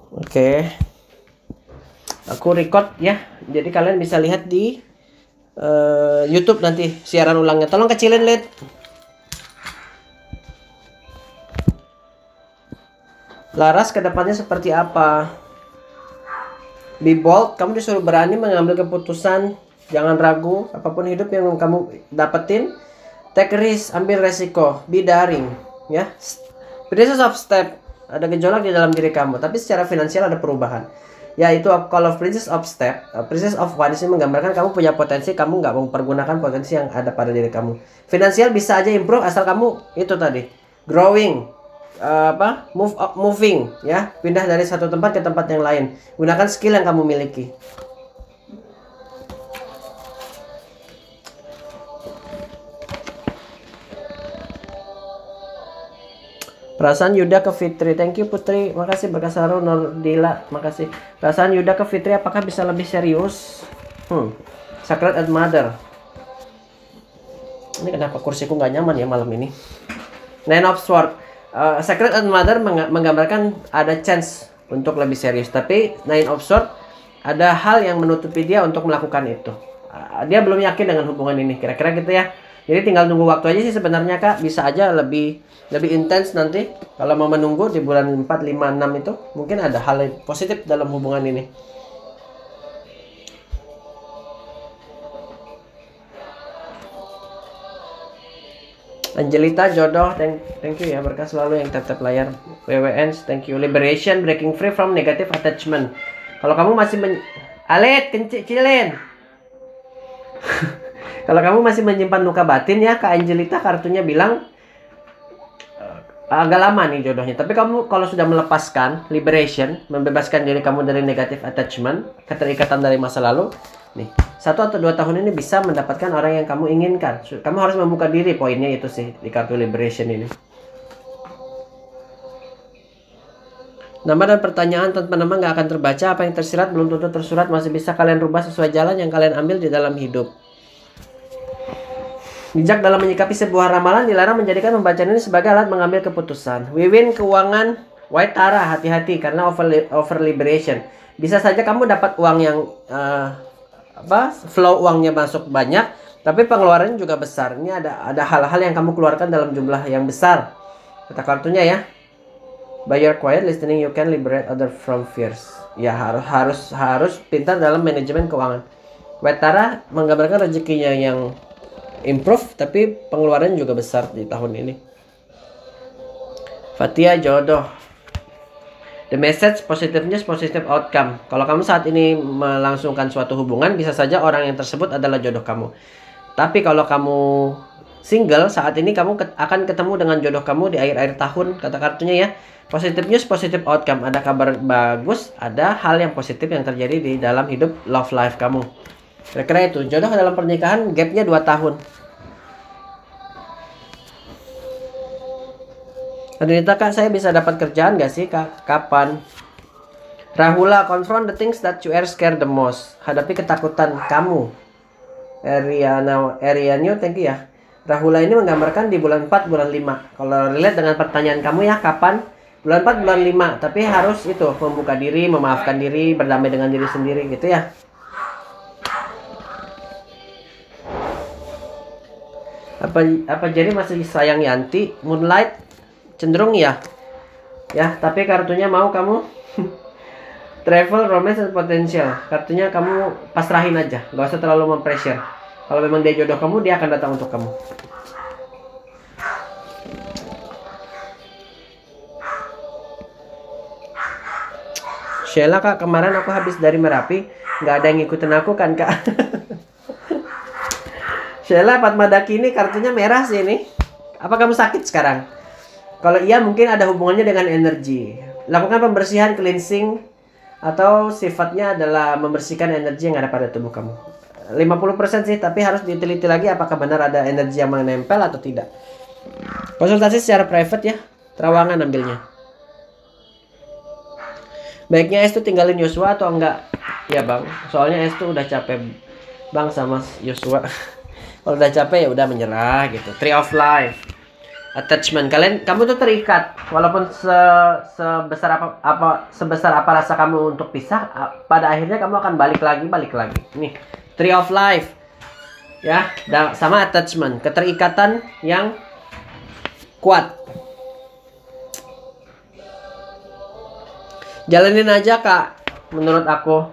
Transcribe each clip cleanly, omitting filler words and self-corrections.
Oke. Aku record ya. Jadi kalian bisa lihat di YouTube nanti siaran ulangnya. Tolong kecilin lid. Laras kedepannya seperti apa? Be bold. Kamu disuruh berani mengambil keputusan. Jangan ragu. Apapun hidup yang kamu dapetin, take risk, ambil resiko. Be daring. Ya. Princess of Step. Ada gejolak di dalam diri kamu, tapi secara finansial ada perubahan. Yaitu kalau Princess of Step, Princess of Wands ini menggambarkan kamu punya potensi, kamu nggak mempergunakan potensi yang ada pada diri kamu. Finansial bisa aja improve asal kamu itu tadi growing, moving, ya, pindah dari satu tempat ke tempat yang lain. Gunakan skill yang kamu miliki. Perasaan Yuda ke Fitri, thank you Putri, makasih. Berkasaro Nordila, makasih. Perasaan Yuda ke Fitri, apakah bisa lebih serius? Sacred and Mother. Ini kenapa kursiku nggak nyaman ya malam ini? Nine of Swords. Sacred and Mother menggambarkan ada chance untuk lebih serius, tapi Nine of Swords ada hal yang menutupi dia untuk melakukan itu. Dia belum yakin dengan hubungan ini, kira-kira gitu ya. Jadi tinggal nunggu waktu aja sih sebenarnya Kak. Bisa aja lebih intens nanti. Kalau mau menunggu di bulan 4, 5, 6 itu mungkin ada hal positif dalam hubungan ini. Angelita jodoh, thank you ya, berkah selalu yang tap layar. WWN, thank you. Liberation, breaking free from negative attachment. Kalau kamu masih Alet, kecilin. Kalau kamu masih menyimpan luka batin ya, Kak Angelita kartunya bilang agak lama nih jodohnya. Tapi kamu kalau sudah melepaskan, liberation, membebaskan diri kamu dari negative attachment, keterikatan dari masa lalu, nih 1 atau 2 tahun ini bisa mendapatkan orang yang kamu inginkan. Kamu harus membuka diri, poinnya itu sih di kartu liberation ini. Nama dan pertanyaan tanpa nama nggak akan terbaca. Apa yang tersirat belum tentu tersurat, masih bisa kalian rubah sesuai jalan yang kalian ambil di dalam hidup. Bijak dalam menyikapi sebuah ramalan, dilarang menjadikan pembacaan ini sebagai alat mengambil keputusan. Wiwin keuangan, White Tara, hati-hati karena over liberation. Bisa saja kamu dapat uang yang flow uangnya masuk banyak, tapi pengeluarannya juga besar. Ini ada hal-hal yang kamu keluarkan dalam jumlah yang besar. Kata kartunya ya. By your quiet listening you can liberate other from fears. Ya harus pintar dalam manajemen keuangan. White Tara menggambarkan rezekinya yang improve, tapi pengeluaran juga besar di tahun ini. Fatia jodoh. The message positive news, positive outcome. Kalau kamu saat ini melangsungkan suatu hubungan, bisa saja orang yang tersebut adalah jodoh kamu. Tapi kalau kamu single saat ini, kamu akan ketemu dengan jodoh kamu di akhir-akhir tahun. Kata kartunya ya, positive news, positive outcome. Ada kabar bagus, ada hal yang positif yang terjadi di dalam hidup love life kamu. Kira-kira itu. Jodoh dalam pernikahan gapnya 2 tahun. Adinita, Kak, saya bisa dapat kerjaan gak sih, Kak? Kapan? Rahula, confront the things that you are scared the most. Hadapi ketakutan kamu. Arianyo, thank you ya. Rahula ini menggambarkan di bulan 4, bulan 5. Kalau relate dengan pertanyaan kamu ya, kapan? Bulan 4, bulan 5. Tapi harus itu, membuka diri, memaafkan diri, berdamai dengan diri sendiri gitu ya. Apa jadi masih sayang Yanti? Moonlight cenderung ya. Ya, tapi kartunya mau kamu travel, romance, dan potential. Kartunya kamu pasrahin aja, gak usah terlalu mempressure. Kalau memang dia jodoh kamu, dia akan datang untuk kamu. Sheila, Kak, kemarin aku habis dari Merapi, nggak ada yang ngikutin aku kan, Kak? Sheila, Fatmadaki ini kartunya merah sih ini. Apa kamu sakit sekarang? Kalau iya mungkin ada hubungannya dengan energi. Lakukan pembersihan, cleansing, atau sifatnya adalah membersihkan energi yang ada pada tubuh kamu. 50% sih, tapi harus diteliti lagi apakah benar ada energi yang menempel atau tidak. Konsultasi secara private ya, terawangan ambilnya. Baiknya Es tuh tinggalin Yosua atau enggak? Ya bang, soalnya Es tuh udah capek bang sama Yosua. Kalau udah capek ya udah menyerah gitu. Tree of Life. Attachment. Kamu tuh terikat. Walaupun sebesar apa rasa kamu untuk pisah, pada akhirnya kamu akan balik lagi. Nih, Tree of Life. Ya, sama attachment, keterikatan yang kuat. Jalanin aja, Kak. Menurut aku.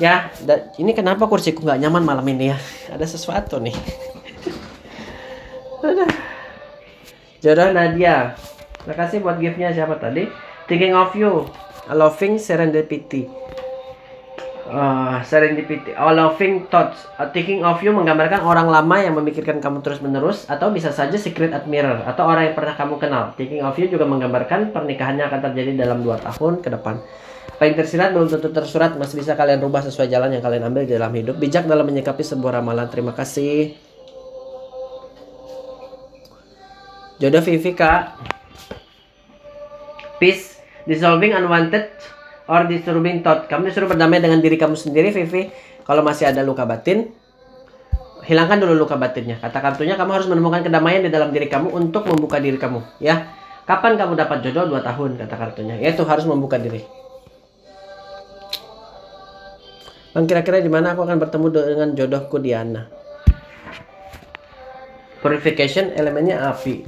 Ya, ini kenapa kursiku nggak nyaman malam ini ya? Ada sesuatu nih. Jodoh Nadia. Terima kasih buat gift-nya. Siapa tadi? Thinking of you. A loving serendipity. Serendipity. A loving thoughts. Thinking of you menggambarkan orang lama yang memikirkan kamu terus-menerus, atau bisa saja secret admirer, atau orang yang pernah kamu kenal. Thinking of you juga menggambarkan pernikahannya akan terjadi dalam 2 tahun ke depan. Apa yang tersirat belum tentu tersurat, masih bisa kalian rubah sesuai jalan yang kalian ambil di dalam hidup. Bijak dalam menyikapi sebuah ramalan. Terima kasih. Jodoh Vivi, Kak. Peace, dissolving unwanted or disturbing thought. Kamu disuruh berdamai dengan diri kamu sendiri, Vivi. Kalau masih ada luka batin, hilangkan dulu luka batinnya. Kata kartunya, kamu harus menemukan kedamaian di dalam diri kamu untuk membuka diri kamu. Ya, kapan kamu dapat jodoh? 2 tahun, kata kartunya. Yaitu harus membuka diri. Bang, kira-kira di mana aku akan bertemu dengan jodohku, Diana? Purification, elemennya api.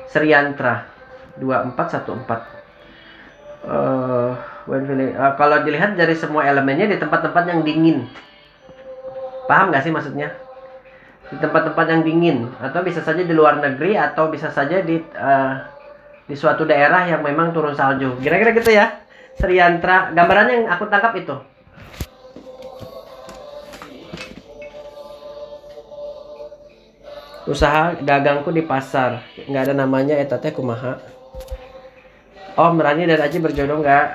Sriyantra 2414. Kalau dilihat dari semua elemennya di tempat-tempat yang dingin. Paham gak sih maksudnya? Di tempat-tempat yang dingin, atau bisa saja di luar negeri, atau bisa saja di suatu daerah yang memang turun salju. Kira-kira gitu ya. Sriyantra, gambarannya yang aku tangkap itu. Usaha dagangku di pasar, nggak ada namanya, etatnya kumaha. Oh, Merani dan Aji berjodoh nggak?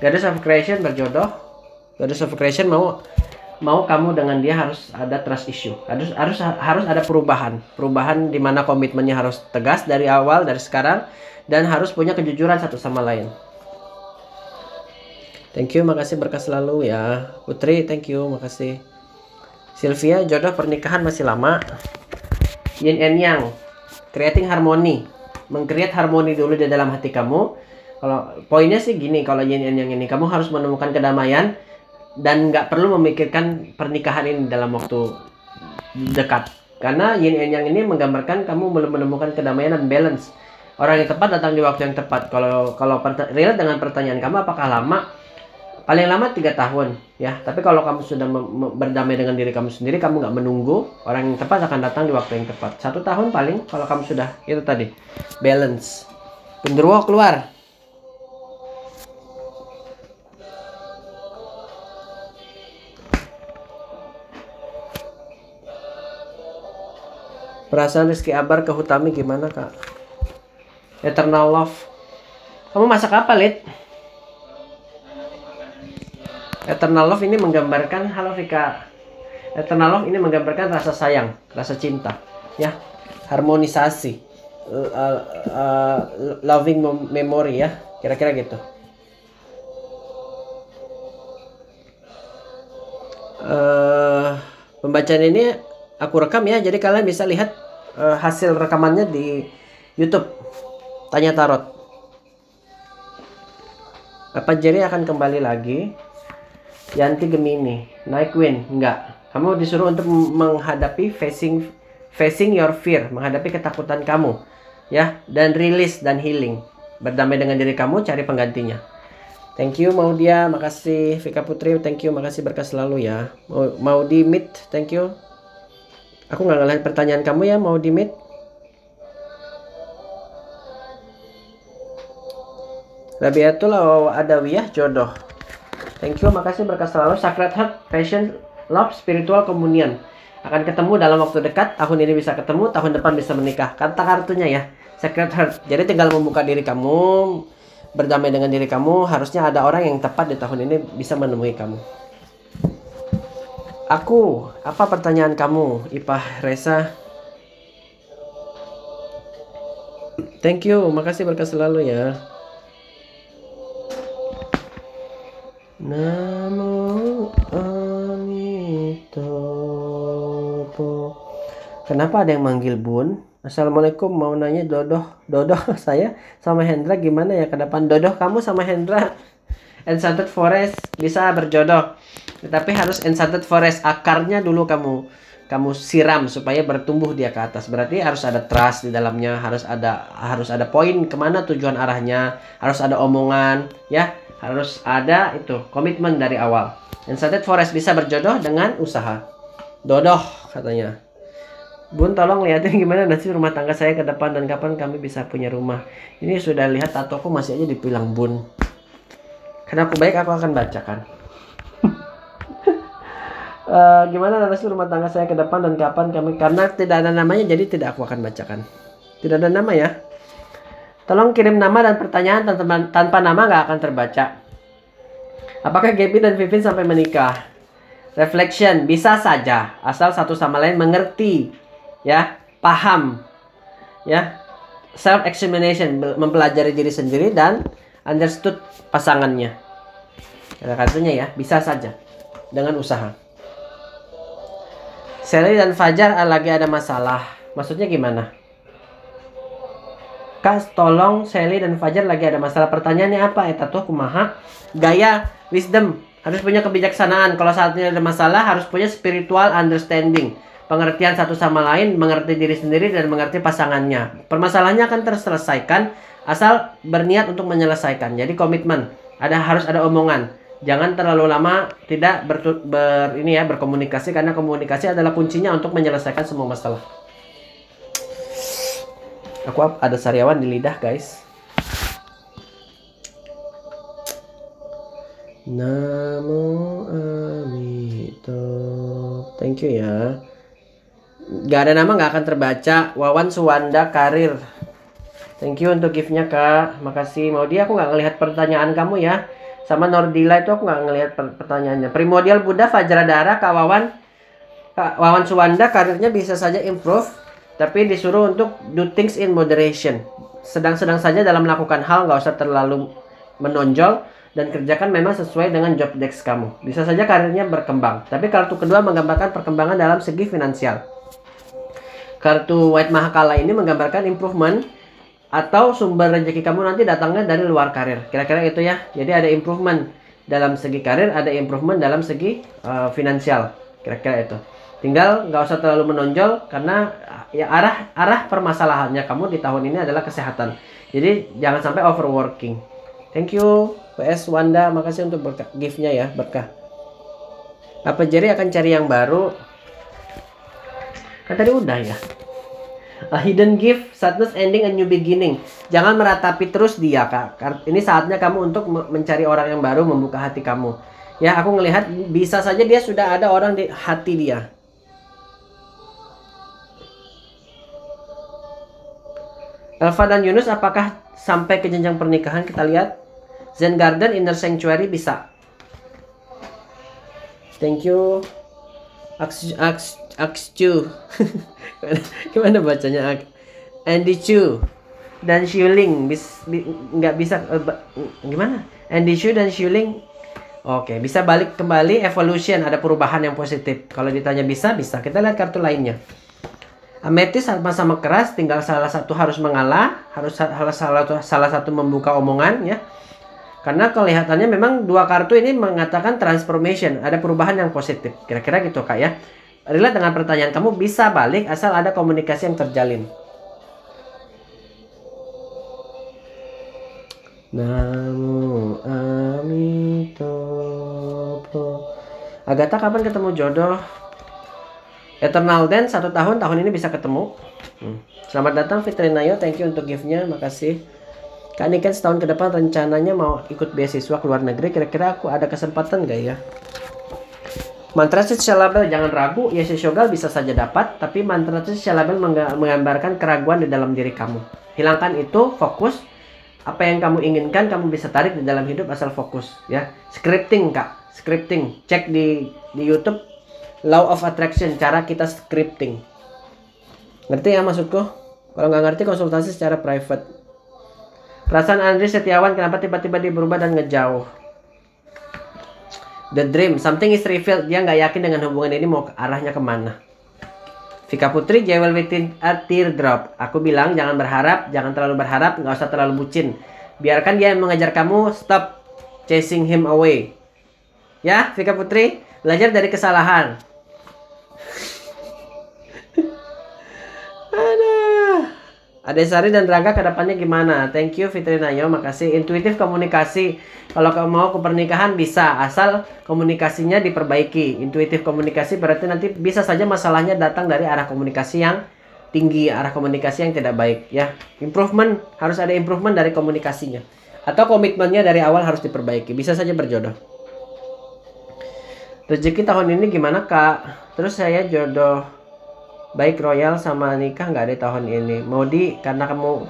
Goddess of Creation berjodoh. Goddess of Creation mau kamu dengan dia harus ada trust issue. Harus ada perubahan di mana komitmennya harus tegas dari awal, dari sekarang, dan harus punya kejujuran satu sama lain. Thank you, makasih, berkah selalu ya. Putri, thank you, makasih. Sylvia, jodoh pernikahan masih lama. Yin and Yang, creating harmony, mengcreate harmoni dulu di dalam hati kamu. Kalau poinnya sih gini, kalau Yin and Yang ini kamu harus menemukan kedamaian dan nggak perlu memikirkan pernikahan ini dalam waktu dekat. Karena Yin and Yang ini menggambarkan kamu belum menemukan kedamaian dan balance. Orang yang tepat datang di waktu yang tepat. Kalau relate dengan pertanyaan kamu, apakah lama? Paling lama 3 tahun ya. Tapi kalau kamu sudah berdamai dengan diri kamu sendiri, kamu nggak menunggu, orang yang tepat akan datang di waktu yang tepat. 1 tahun paling, kalau kamu sudah itu tadi balance. Genderuwo keluar. Perasaan Rizky Abar ke Hutami gimana, Kak? Eternal Love. Kamu masak apa, Lid? Eternal Love ini menggambarkan, halo Vika. Eternal Love ini menggambarkan rasa sayang, rasa cinta, ya, harmonisasi, loving memory ya, kira-kira gitu. Pembacaan ini aku rekam ya, jadi kalian bisa lihat hasil rekamannya di YouTube. Tanya Tarot. Apa Jerry akan kembali lagi? Yanti Gemini, naik Queen, enggak. Kamu disuruh untuk menghadapi facing your fear, menghadapi ketakutan kamu, ya, dan release dan healing. Berdamai dengan diri kamu, cari penggantinya. Thank you Maudia, makasih. Vika Putri, thank you, makasih, berkah selalu ya. Mau di meet, thank you. Aku nggak ngeliat pertanyaan kamu ya, mau di meet. Rabiatul Adawiyah, jodoh. Thank you, makasih, berkah selalu. Sacred Heart, Passion, Love, Spiritual Communion. Akan ketemu dalam waktu dekat. Tahun ini bisa ketemu, tahun depan bisa menikah. Kata kartunya ya, Sacred Heart. Jadi tinggal membuka diri kamu, berdamai dengan diri kamu. Harusnya ada orang yang tepat di tahun ini bisa menemui kamu. Aku, apa pertanyaan kamu, Ipah Reza? Thank you, makasih, berkah selalu ya. Namo Amitopo. Kenapa ada yang manggil Bun? Assalamualaikum, mau nanya Dodoh saya sama Hendra gimana ya ke depan? Dodoh kamu sama Hendra Enchanted Forest bisa berjodoh, tetapi harus Enchanted Forest akarnya dulu kamu siram supaya bertumbuh dia ke atas. Berarti harus ada trust di dalamnya, harus ada poin kemana tujuan arahnya, harus ada omongan ya, harus ada itu komitmen dari awal. Enchanted Forest bisa berjodoh dengan usaha. Dodoh katanya, Bun tolong lihatin gimana nasib rumah tangga saya ke depan dan kapan kami bisa punya rumah. Ini sudah lihat tatoku masih aja dibilang Bun. Karena aku baik aku akan bacakan. Gimana nasib rumah tangga saya ke depan dan kapan kami, karena tidak ada namanya jadi tidak aku akan bacakan. Tidak ada nama ya. Tolong kirim nama dan pertanyaan tanpa nama nggak akan terbaca. Apakah Gaby dan Vivin sampai menikah? Reflection bisa saja asal satu sama lain mengerti. Ya, paham, ya, self examination, mempelajari diri sendiri dan understood pasangannya. Katanya ya, bisa saja dengan usaha. Sally dan Fajar lagi ada masalah. Maksudnya gimana? Kak, tolong Sally dan Fajar lagi ada masalah. Pertanyaannya apa? Eta tuh kumaha? Gaya, wisdom, harus punya kebijaksanaan. Kalau saat ini ada masalah, harus punya spiritual understanding. Pengertian satu sama lain, mengerti diri sendiri dan mengerti pasangannya. Permasalahannya akan terselesaikan asal berniat untuk menyelesaikan. Jadi komitmen, harus ada omongan. Jangan terlalu lama tidak berkomunikasi, karena komunikasi adalah kuncinya untuk menyelesaikan semua masalah. Aku ada sariawan di lidah, guys. Namo Amito. Thank you ya. Gak ada nama gak akan terbaca. Wawan Suwanda Karir, thank you untuk giftnya kak, makasih. Maudi aku gak ngelihat pertanyaan kamu ya. Sama Nordila itu aku gak ngelihat pertanyaannya. Primordial Buddha Fajradara, Kak Wawan Suwanda karirnya bisa saja improve, tapi disuruh untuk do things in moderation. Sedang-sedang saja dalam melakukan hal, gak usah terlalu menonjol, dan kerjakan memang sesuai dengan job desk kamu. Bisa saja karirnya berkembang. Tapi kartu kedua menggambarkan perkembangan dalam segi finansial. Kartu White Mahakala ini menggambarkan improvement atau sumber rezeki kamu nanti datangnya dari luar karir. Kira-kira itu ya. Jadi ada improvement dalam segi karir, ada improvement dalam segi finansial. Kira-kira itu. Tinggal nggak usah terlalu menonjol, karena ya arah permasalahannya kamu di tahun ini adalah kesehatan. Jadi jangan sampai overworking. Thank you PS Wanda, makasih untuk gift-nya ya, berkah. Apa Jerry akan cari yang baru? Kan tadi udah ya. A hidden gift, sadness ending, a new beginning. Jangan meratapi terus dia kak. Ini saatnya kamu untuk mencari orang yang baru, membuka hati kamu. Ya, aku ngelihat bisa saja dia sudah ada orang di hati dia. Elva dan Yunus apakah sampai ke jenjang pernikahan? Kita lihat. Zen Garden, Inner Sanctuary bisa. Thank you. Axchu. Gimana bacanya? Andy Chu dan Shuling nggak bisa gimana? Andy Chu dan Shuling. Oke, bisa balik kembali, evolution, ada perubahan yang positif. Kalau ditanya bisa. Kita lihat kartu lainnya. Ametis sama-sama keras, tinggal salah satu harus mengalah, harus salah satu membuka omongan ya. Karena kelihatannya memang dua kartu ini mengatakan transformation, ada perubahan yang positif. Kira-kira gitu kak ya. Relate dengan pertanyaan kamu, bisa balik asal ada komunikasi yang terjalin. Namo Amitopo. Agatha kapan ketemu jodoh? Eternal Dance 1 tahun ini bisa ketemu. Selamat datang Fitrinayo, thank you untuk giftnya, makasih. Kak Niken setahun ke depan rencananya mau ikut beasiswa ke luar negeri, kira-kira aku ada kesempatan gak ya? Mantra Shalabel, jangan ragu, Yesi Shogal bisa saja dapat, tapi mantra Shalabel menggambarkan keraguan di dalam diri kamu. Hilangkan itu, fokus. Apa yang kamu inginkan, kamu bisa tarik di dalam hidup asal fokus. Ya, scripting kak, scripting. Cek di YouTube, Law of Attraction, cara kita scripting. Ngerti ya maksudku? Kalau nggak ngerti, konsultasi secara private. Perasaan Andri Setiawan, kenapa tiba-tiba dia berubah dan ngejauh? The dream, something is revealed. Dia nggak yakin dengan hubungan ini mau arahnya kemana. Vika Putri, Jewel within a teardrop. Aku bilang jangan berharap, jangan terlalu berharap, nggak usah terlalu bucin. Biarkan dia yang mengejar kamu, stop chasing him away. Ya, Vika Putri, belajar dari kesalahan. Aduh. Ade Sari dan Raga kedepannya gimana? Thank you Fitrina, yo makasih. Intuitif komunikasi. Kalau kamu mau ke pernikahan bisa, asal komunikasinya diperbaiki. Intuitif komunikasi berarti nanti bisa saja masalahnya datang dari arah komunikasi yang tinggi, arah komunikasi yang tidak baik ya. Improvement, harus ada improvement dari komunikasinya. Atau komitmennya dari awal harus diperbaiki. Bisa saja berjodoh. Rezeki tahun ini gimana Kak? Terus saya jodoh baik royal sama nikah nggak ada tahun ini. Maudi, karena kamu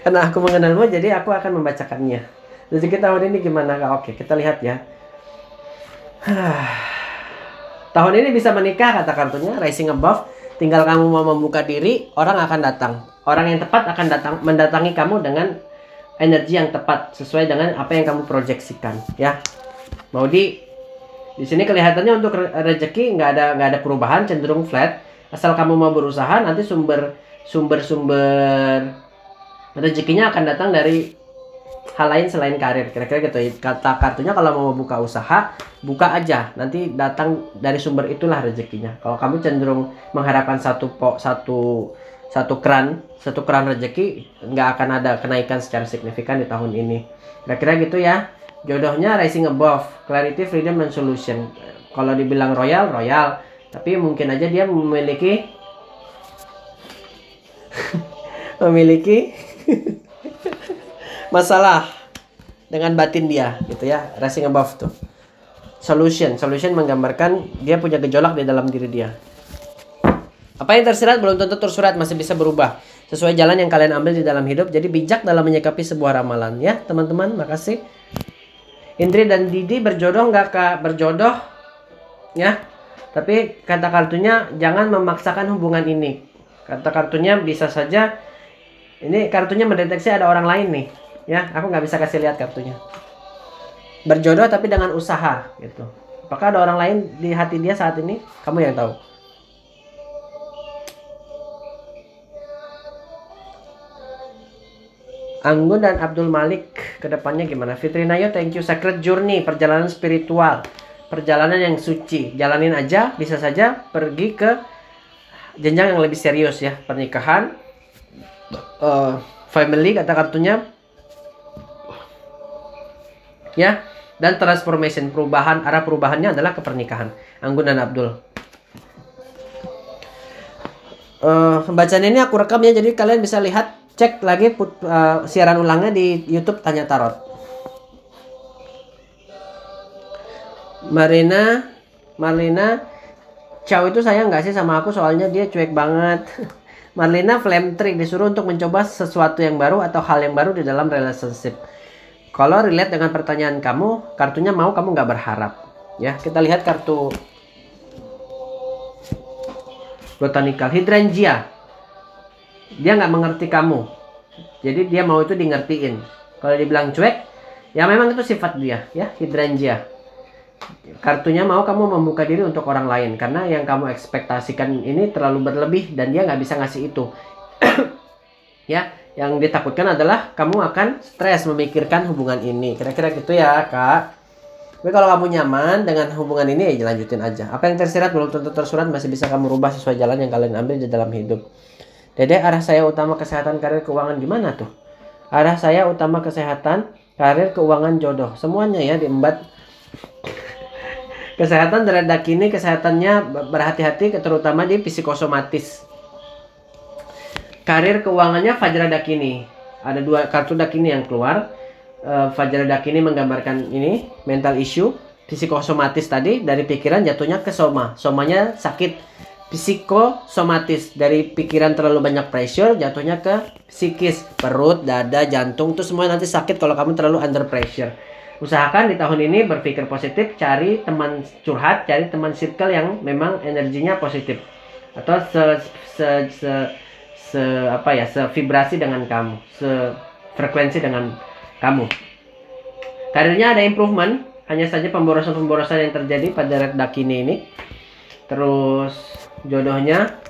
karena aku mengenalmu jadi aku akan membacakannya. Rezeki tahun ini gimana Kak? Oke, kita lihat ya. Tahun ini bisa menikah kata kartunya, rising above. Tinggal kamu mau membuka diri, orang akan datang. Orang yang tepat akan datang mendatangi kamu dengan energi yang tepat sesuai dengan apa yang kamu proyeksikan ya. Maudi, di sini kelihatannya untuk rezeki nggak ada perubahan, cenderung flat. Asal kamu mau berusaha, nanti sumber rezekinya akan datang dari hal lain selain karir. Kira-kira gitu. Kata kartunya kalau mau buka usaha, buka aja. Nanti datang dari sumber itulah rezekinya. Kalau kamu cenderung mengharapkan satu keran rezeki, nggak akan ada kenaikan secara signifikan di tahun ini. Kira-kira gitu ya. Jodohnya rising above, clarity, freedom, dan solution. Kalau dibilang royal, tapi mungkin aja dia memiliki masalah dengan batin dia, gitu ya. Rising above tuh. Solution menggambarkan dia punya gejolak di dalam diri dia. Apa yang tersirat belum tentu tersurat, masih bisa berubah sesuai jalan yang kalian ambil di dalam hidup. Jadi bijak dalam menyikapi sebuah ramalan ya, teman-teman. Makasih. Indri dan Didi berjodoh nggak Kak? Berjodoh ya. Tapi kata kartunya jangan memaksakan hubungan ini. Kata kartunya bisa saja ini kartunya mendeteksi ada orang lain nih. Ya, aku nggak bisa kasih lihat kartunya. Berjodoh tapi dengan usaha gitu. Apakah ada orang lain di hati dia saat ini? Kamu yang tahu. Anggun dan Abdul Malik kedepannya gimana? Fitrinayo, thank you. Sacred journey, perjalanan spiritual, perjalanan yang suci. Jalanin aja, bisa saja pergi ke jenjang yang lebih serius ya, pernikahan, family kata kartunya, ya, dan transformation, perubahan. Arah perubahannya adalah ke pernikahan. Anggun dan Abdul. Pembacaan ini aku rekam ya, jadi kalian bisa lihat. Cek lagi siaran ulangnya di YouTube Tanya Tarot. Marina, Chow itu sayang nggak sih sama aku? Soalnya dia cuek banget. Marlina flame trick, disuruh untuk mencoba sesuatu yang baru atau hal yang baru di dalam relationship. Kalau relate dengan pertanyaan kamu, kartunya mau kamu nggak berharap. Ya, kita lihat kartu botanical hydrangea. Dia nggak mengerti kamu, jadi dia mau itu di ngertiin. Kalau dibilang cuek, ya memang itu sifat dia ya, hydrangea. Kartunya mau kamu membuka diri untuk orang lain karena yang kamu ekspektasikan ini terlalu berlebih dan dia nggak bisa ngasih itu. Ya, yang ditakutkan adalah kamu akan stres memikirkan hubungan ini. Kira-kira gitu ya Kak. Tapi kalau kamu nyaman dengan hubungan ini ya lanjutin aja. Apa yang tersirat belum tentu tersurat, masih bisa kamu rubah sesuai jalan yang kalian ambil di dalam hidup. Dede, arah saya utama kesehatan, karir, keuangan gimana tuh? Arah saya utama kesehatan, karir, keuangan, jodoh. Semuanya ya diembat. Kesehatan dari Dakini, kesehatannya berhati-hati terutama di psikosomatis. Karir, keuangannya Fajra Dakini. Ada dua kartu Dakini yang keluar. Fajra Dakini menggambarkan ini mental issue, psikosomatis tadi dari pikiran jatuhnya ke soma. Somanya sakit. Psikosomatis dari pikiran terlalu banyak pressure jatuhnya ke psikis, perut, dada, jantung itu semua nanti sakit kalau kamu terlalu under pressure. Usahakan di tahun ini berpikir positif, cari teman curhat, cari teman circle yang memang energinya positif atau sevibrasi dengan kamu, sefrekuensi dengan kamu. Karirnya ada improvement, hanya saja pemborosan yang terjadi pada Red Dakini ini. Terus Jodohnya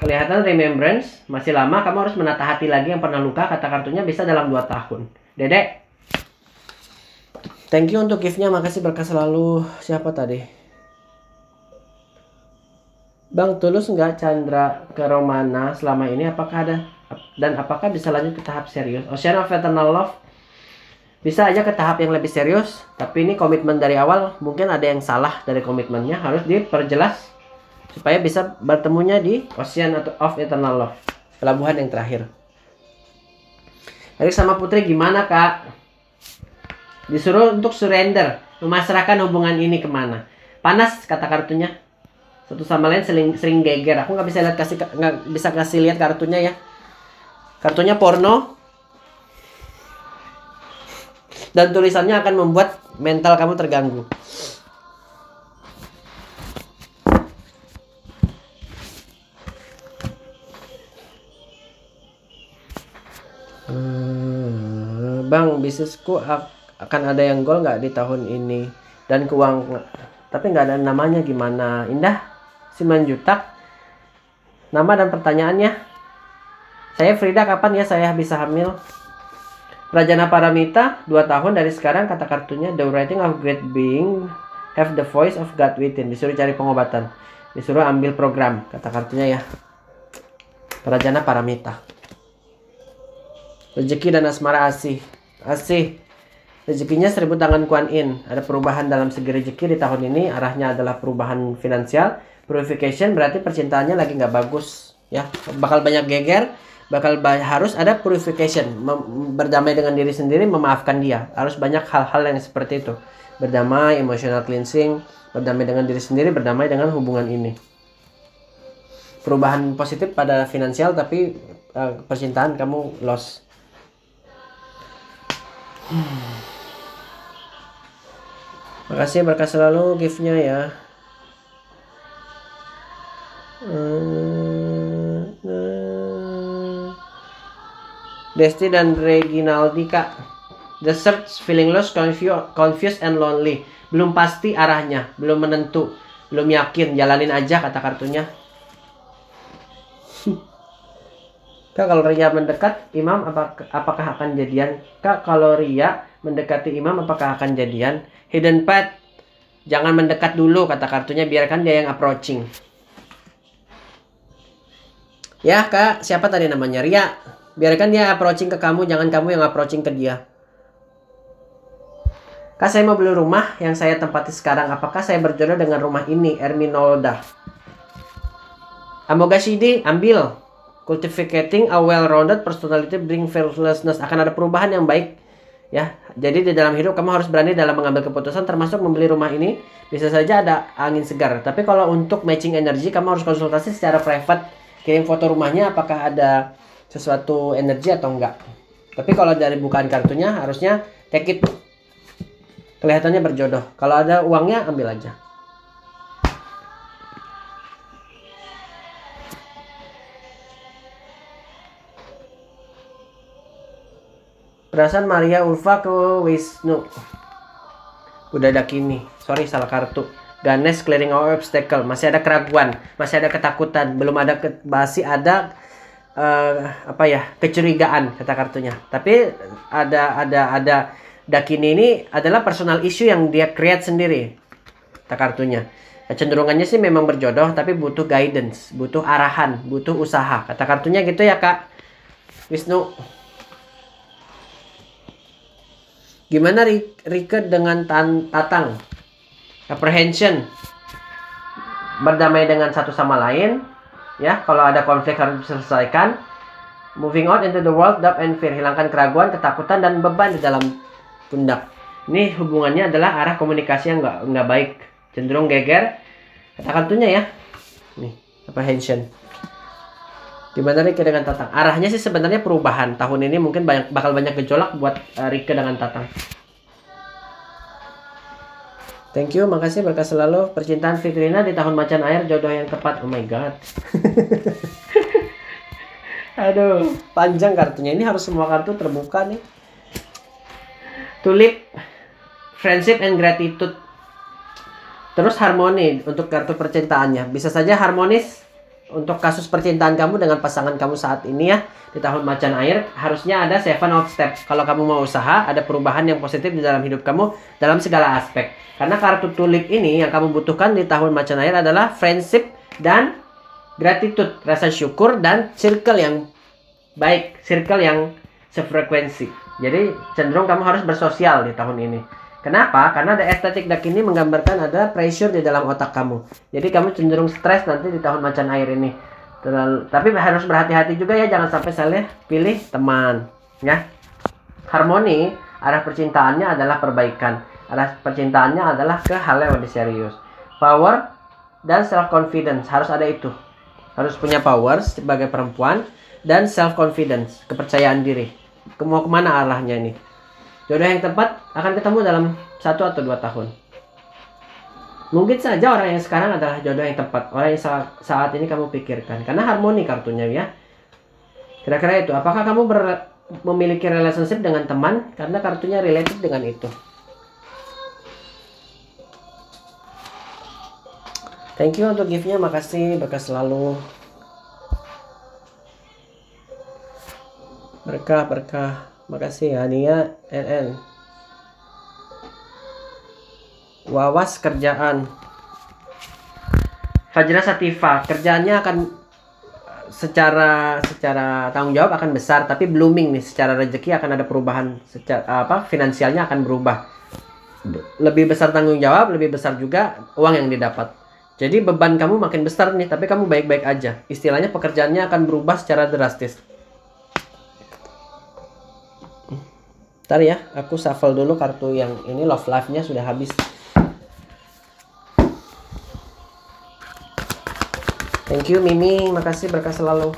kelihatan remembrance, masih lama, kamu harus menata hati lagi yang pernah luka, kata kartunya bisa dalam 2 tahun. Dedek, thank you untuk gift-nya, makasih, berkah selalu. Siapa tadi? Bang, tulus nggak Chandra ke Romana selama ini? Apakah ada dan apakah bisa lanjut ke tahap serius? Ocean of Eternal Love bisa aja ke tahap yang lebih serius, tapi ini komitmen dari awal mungkin ada yang salah dari komitmennya, harus diperjelas supaya bisa bertemunya di Ocean of Eternal Love, pelabuhan yang terakhir. Erik sama Putri gimana kak? Disuruh untuk surrender, memasrahkan hubungan ini kemana? Panas kata kartunya. Satu sama lain sering geger. Aku nggak bisa kasih lihat kartunya ya. Kartunya porno. Dan tulisannya akan membuat mental kamu terganggu. Bang, bisnisku akan ada yang gol nggak di tahun ini? Dan keuangan, tapi nggak ada namanya gimana? Indah Simanjutak. Nama dan pertanyaannya. Saya Frida, kapan ya saya bisa hamil? Rajana Paramita, 2 tahun dari sekarang, kata kartunya. The writing of great being have the voice of God within. Disuruh cari pengobatan, disuruh ambil program, kata kartunya ya. Rajana Paramita. Rezeki dan asmara asih. Rezekinya 1000 tangan Kuan Yin. Ada perubahan dalam segi rezeki di tahun ini. Arahnya adalah perubahan finansial. Purification berarti percintaannya lagi nggak bagus ya. Bakal banyak geger. Harus ada purification. Berdamai dengan diri sendiri, memaafkan dia. Harus banyak hal-hal yang seperti itu. Berdamai, emotional cleansing. Berdamai dengan diri sendiri, berdamai dengan hubungan ini. Perubahan positif pada finansial, tapi percintaan kamu loss. Makasih, berkah selalu gift-nya ya. Desti dan Reginaldi kak. The search, feeling lost, confused and lonely. Belum pasti arahnya, belum menentu, belum yakin, jalanin aja kata kartunya. Kak, kalau Ria mendekat imam apakah akan jadian? Kak, kalau Ria mendekati imam apakah akan jadian? Hidden path, jangan mendekat dulu kata kartunya, biarkan dia yang approaching. Ya kak, siapa tadi namanya? Ria. Biarkan dia approaching ke kamu, jangan kamu yang approaching ke dia. Kak, saya mau beli rumah yang saya tempati sekarang. Apakah saya berjodoh dengan rumah ini? Erminolda. Amogashidi, ambil. Cultivating a well-rounded personality bring fearlessness. Akan ada perubahan yang baik ya. Jadi di dalam hidup kamu harus berani dalam mengambil keputusan, termasuk membeli rumah ini. Bisa saja ada angin segar. Tapi kalau untuk matching energi, kamu harus konsultasi secara private. Kirim foto rumahnya, apakah ada sesuatu energi atau enggak. Tapi kalau dari bukaan kartunya, harusnya take it. Kelihatannya berjodoh. Kalau ada uangnya, ambil aja. Perasaan Maria Ulfa ke Wisnu. Udah ada kini. Sorry, salah kartu. Ganesh clearing our obstacle. Masih ada keraguan, masih ada ketakutan, belum ada masih ada kecurigaan kata kartunya. Tapi ada Dakini ini adalah personal issue yang dia create sendiri kata kartunya. Kecenderungannya sih memang berjodoh, tapi butuh guidance, butuh arahan, butuh usaha. Kata kartunya gitu ya Kak Wisnu. Gimana Rike dengan Tatang? Apprehension, berdamai dengan satu sama lain ya. Kalau ada konflik harus diselesaikan. Moving out into the world, doubt and fear. Hilangkan keraguan, ketakutan dan beban di dalam pundak. Ini hubungannya adalah arah komunikasi yang nggak baik, cenderung geger. Kata kartunya ya. Nih, apprehension. Gimana Rike dengan Tatang? Arahnya sih sebenarnya perubahan. Tahun ini mungkin bakal banyak gejolak buat Rike dengan Tatang. Thank you, makasih, berkah selalu. Percintaan Fitrina di tahun macan air, jodoh yang tepat. Oh my god. Aduh, panjang kartunya. Ini harus semua kartu terbuka nih. Tulip, friendship and gratitude. Terus harmoni untuk kartu percintaannya. Bisa saja harmonis untuk kasus percintaan kamu dengan pasangan kamu saat ini ya. Di tahun macan air harusnya ada 7 of steps. Kalau kamu mau usaha, ada perubahan yang positif di dalam hidup kamu dalam segala aspek. Karena kartu tulip ini yang kamu butuhkan di tahun macan air adalah friendship dan gratitude, rasa syukur dan circle yang baik, circle yang sefrekuensi. Jadi cenderung kamu harus bersosial di tahun ini. Kenapa? Karena ada estetik deck ini menggambarkan ada pressure di dalam otak kamu. Jadi kamu cenderung stres nanti di tahun macan air ini. Tapi harus berhati-hati juga ya, jangan sampai salah pilih teman. Ya. Harmoni, arah percintaannya adalah perbaikan. Arah percintaannya adalah ke hal yang lebih serius. Power dan self confidence harus ada itu. Harus punya power sebagai perempuan dan self confidence, kepercayaan diri. Mau kemana arahnya ini? Jodoh yang tepat akan ketemu dalam 1 atau 2 tahun. Mungkin saja orang yang sekarang adalah jodoh yang tepat, orang yang saat ini kamu pikirkan. Karena harmoni kartunya ya. Kira-kira itu. Apakah kamu memiliki relationship dengan teman? Karena kartunya related dengan itu. Thank you untuk gift-nya. Makasih. Berkah selalu. Berkah. Makasih ya Nia NN. Wawas kerjaan. Fajra Sativa, kerjaannya akan secara tanggung jawab akan besar, tapi blooming nih, secara rezeki akan ada perubahan, secara finansialnya akan berubah. Lebih besar tanggung jawab, lebih besar juga uang yang didapat. Jadi beban kamu makin besar nih, tapi kamu baik-baik aja. Istilahnya pekerjaannya akan berubah secara drastis. Ntar ya, aku shuffle dulu kartu yang ini, love life-nya sudah habis. Thank you Mimi, makasih, berkah selalu.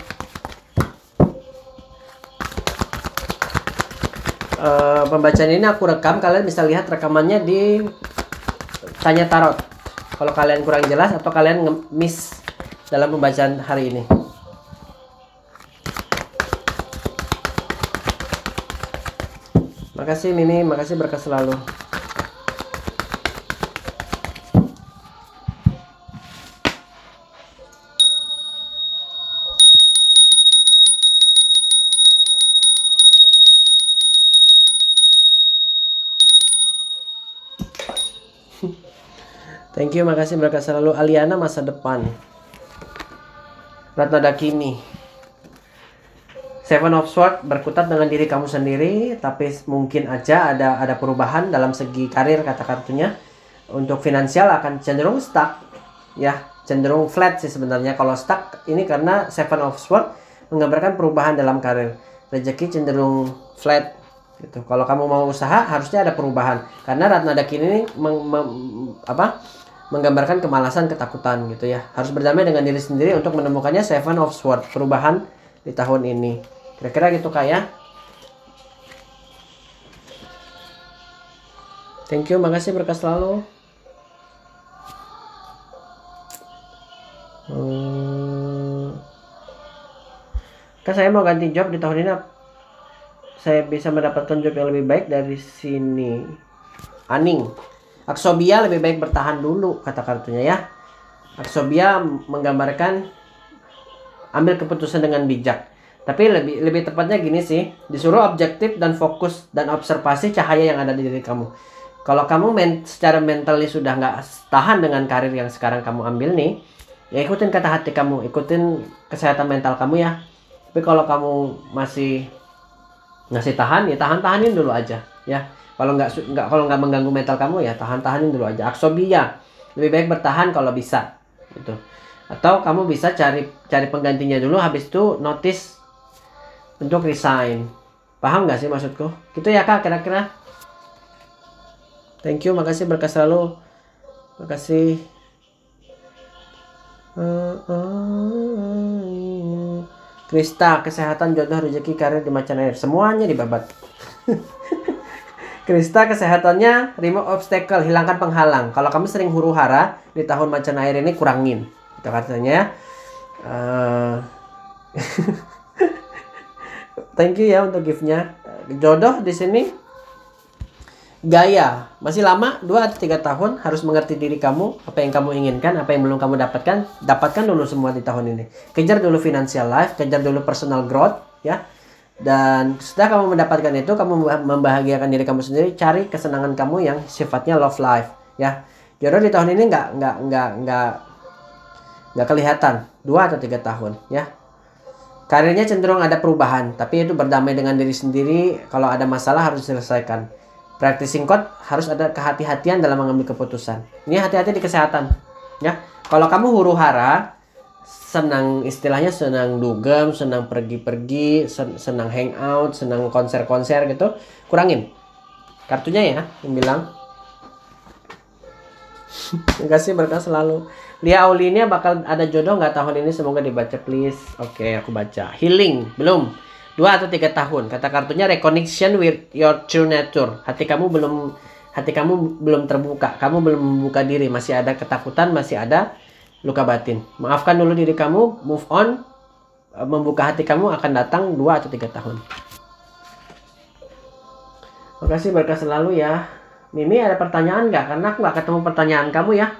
Pembacaan ini aku rekam, kalian bisa lihat rekamannya di Tanya Tarot. Kalau kalian kurang jelas atau kalian miss dalam pembacaan hari ini. Makasih Mimi, makasih, berkah selalu. Thank you, makasih, berkah selalu. Aliana, masa depan. Ratna Dakini. 7 of Swords berkutat dengan diri kamu sendiri, tapi mungkin aja ada perubahan dalam segi karir, kata kartunya. Untuk finansial akan cenderung stuck, ya, cenderung flat sih sebenarnya. Kalau stuck ini karena 7 of Swords menggambarkan perubahan dalam karir. Rezeki cenderung flat gitu. Kalau kamu mau usaha harusnya ada perubahan. Karena Ratna Dakini ini menggambarkan kemalasan, ketakutan gitu ya. Harus berdamai dengan diri sendiri untuk menemukannya 7 of Swords, perubahan di tahun ini. Kira-kira gitu Kak ya. Thank you, makasih, berkah selalu. Kan saya mau ganti job di tahun ini. Saya bisa mendapatkan job yang lebih baik dari sini. Aning. Aksobia, lebih baik bertahan dulu, kata kartunya ya. Aksobia menggambarkan ambil keputusan dengan bijak. Tapi lebih tepatnya gini sih, disuruh objektif dan fokus dan observasi cahaya yang ada di diri kamu. Kalau kamu secara mentally sudah nggak tahan dengan karir yang sekarang kamu ambil nih, ya ikutin kata hati kamu, ikutin kesehatan mental kamu ya. Tapi kalau kamu masih tahan, ya tahanin dulu aja ya. Kalau nggak mengganggu mental kamu ya tahanin dulu aja. Aksobia, lebih baik bertahan kalau bisa gitu. Atau kamu bisa cari penggantinya dulu, habis itu notice untuk resign. Paham nggak sih maksudku? Gitu ya Kak, kira-kira. Thank you, makasih, berkah selalu. Makasih. Krista, kesehatan, jodoh, rezeki, karir di macan air, semuanya dibabat. Krista, kesehatannya remove obstacle, hilangkan penghalang. Kalau kamu sering huru-hara di tahun macan air ini, kurangin. Itu katanya. Thank you ya untuk gift-nya. Jodoh di sini Gaya, masih lama, 2 atau 3 tahun, harus mengerti diri kamu, apa yang kamu inginkan, apa yang belum kamu dapatkan dulu semua di tahun ini. Kejar dulu financial life, kejar dulu personal growth, ya. Dan setelah kamu mendapatkan itu, kamu membahagiakan diri kamu sendiri, cari kesenangan kamu yang sifatnya love life, ya. Jodoh di tahun ini nggak kelihatan, 2 atau 3 tahun, ya. Karirnya cenderung ada perubahan, tapi itu berdamai dengan diri sendiri. Kalau ada masalah harus diselesaikan. Practicing code, harus ada kehati-hatian dalam mengambil keputusan. Ini hati-hati di kesehatan, ya. Kalau kamu huru-hara, senang, istilahnya senang dugem, senang pergi-pergi, senang hangout, senang konser-konser gitu, kurangin. Kartunya ya, yang bilang. Terima kasih, berkah selalu. Lia Aulinia bakal ada jodoh nggak tahun ini? Semoga dibaca please. Oke, aku baca. Healing, belum. 2 atau 3 tahun. Kata kartunya reconnection with your true nature. Hati kamu belum terbuka. Kamu belum membuka diri. Masih ada ketakutan, masih ada luka batin. Maafkan dulu diri kamu, move on. Membuka hati kamu akan datang 2 atau 3 tahun. Makasih, berkah selalu ya. Mimi, ada pertanyaan nggak? Karena aku nggak ketemu pertanyaan kamu ya.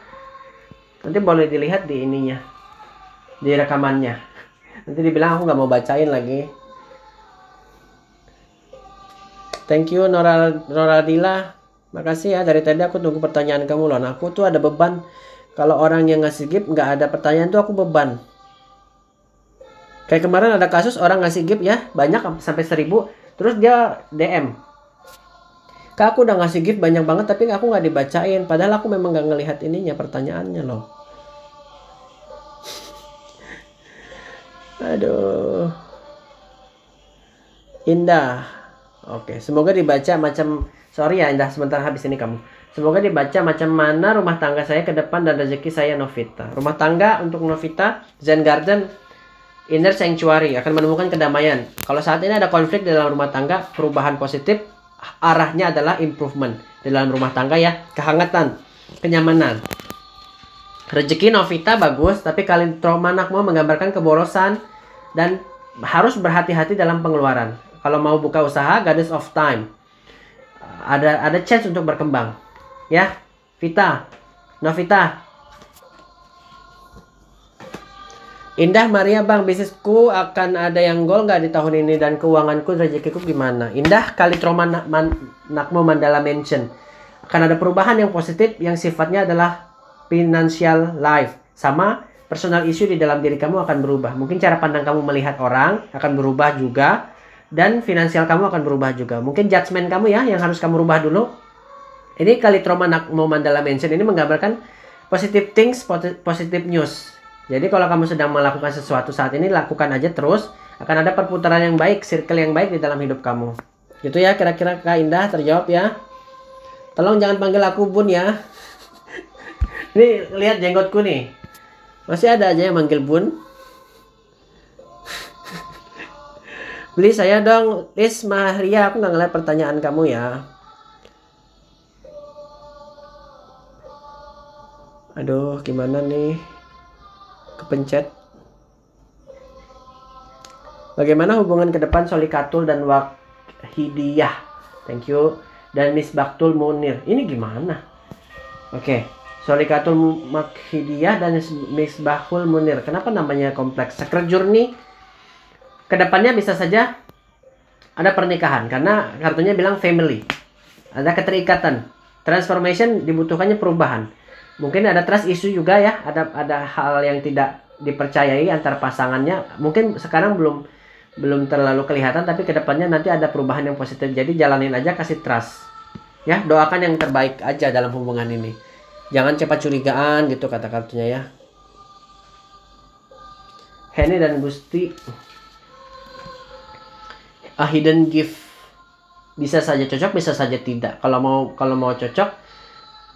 Nanti boleh dilihat di ininya, di rekamannya. Nanti dibilang aku nggak mau bacain lagi. Thank you Noradila. Makasih ya, dari tadi aku tunggu pertanyaan kamu loh. Nah, aku tuh ada beban. Kalau orang yang ngasih gift nggak ada pertanyaan tuh aku beban. Kayak kemarin ada kasus orang ngasih gift ya, banyak sampai 1000. Terus dia DM. Kak, aku udah ngasih gift banyak banget tapi aku nggak dibacain. Padahal aku memang nggak ngelihat ininya, pertanyaannya loh. Aduh. Indah. Oke, semoga dibaca macam, sorry ya Indah, sebentar habis ini kamu. Semoga dibaca macam mana rumah tangga saya ke depan dan rezeki saya Novita. Rumah tangga untuk Novita, Zen Garden, Inner Sanctuary akan menemukan kedamaian. Kalau saat ini ada konflik dalam rumah tangga, perubahan positif, arahnya adalah improvement dalam rumah tangga ya, kehangatan, kenyamanan. Rezeki Novita bagus, tapi kali trauma anakmu menggambarkan keborosan dan harus berhati-hati dalam pengeluaran. Kalau mau buka usaha, Goddess of Time, ada chance untuk berkembang, ya, Vita, Novita. Indah Maria, bang, bisnisku akan ada yang goal nggak di tahun ini dan keuanganku, rezekiku gimana? Indah, kali trauma Nakmo Mandala Mansion, akan ada perubahan yang positif yang sifatnya adalah financial life, sama personal issue di dalam diri kamu akan berubah. Mungkin cara pandang kamu melihat orang akan berubah juga. Dan finansial kamu akan berubah juga. Mungkin judgement kamu ya yang harus kamu rubah dulu. Ini kali trauma Nakmo Mandala Mansion ini menggambarkan positive things, positive news. Jadi kalau kamu sedang melakukan sesuatu saat ini, lakukan aja terus. Akan ada perputaran yang baik, circle yang baik di dalam hidup kamu. Gitu ya, kira-kira Kak Indah terjawab ya. Tolong jangan panggil aku Bun ya. Ini lihat jenggotku nih. Masih ada aja yang manggil Bun. Beli saya dong, Liz Maria, aku nggak ngeliat pertanyaan kamu ya. Aduh, gimana nih? Kepencet. Bagaimana hubungan ke depan Solikatul dan Wahidiyah? Thank you. Dan Miss Baktul Munir. Ini gimana? Oke. Solikatul Makhidiyah dan Miss Baktul Munir. Kenapa namanya kompleks? Secret Journey. Kedepannya bisa saja ada pernikahan karena kartunya bilang family, ada keterikatan, transformation, dibutuhkannya perubahan. Mungkin ada trust issue juga ya, ada hal yang tidak dipercayai antar pasangannya. Mungkin sekarang belum terlalu kelihatan, tapi kedepannya nanti ada perubahan yang positif. Jadi jalanin aja, kasih trust ya, doakan yang terbaik aja dalam hubungan ini. Jangan cepat curigaan gitu kata kartunya ya. Henny dan Gusti. A hidden gift, bisa saja cocok, bisa saja tidak. Kalau mau cocok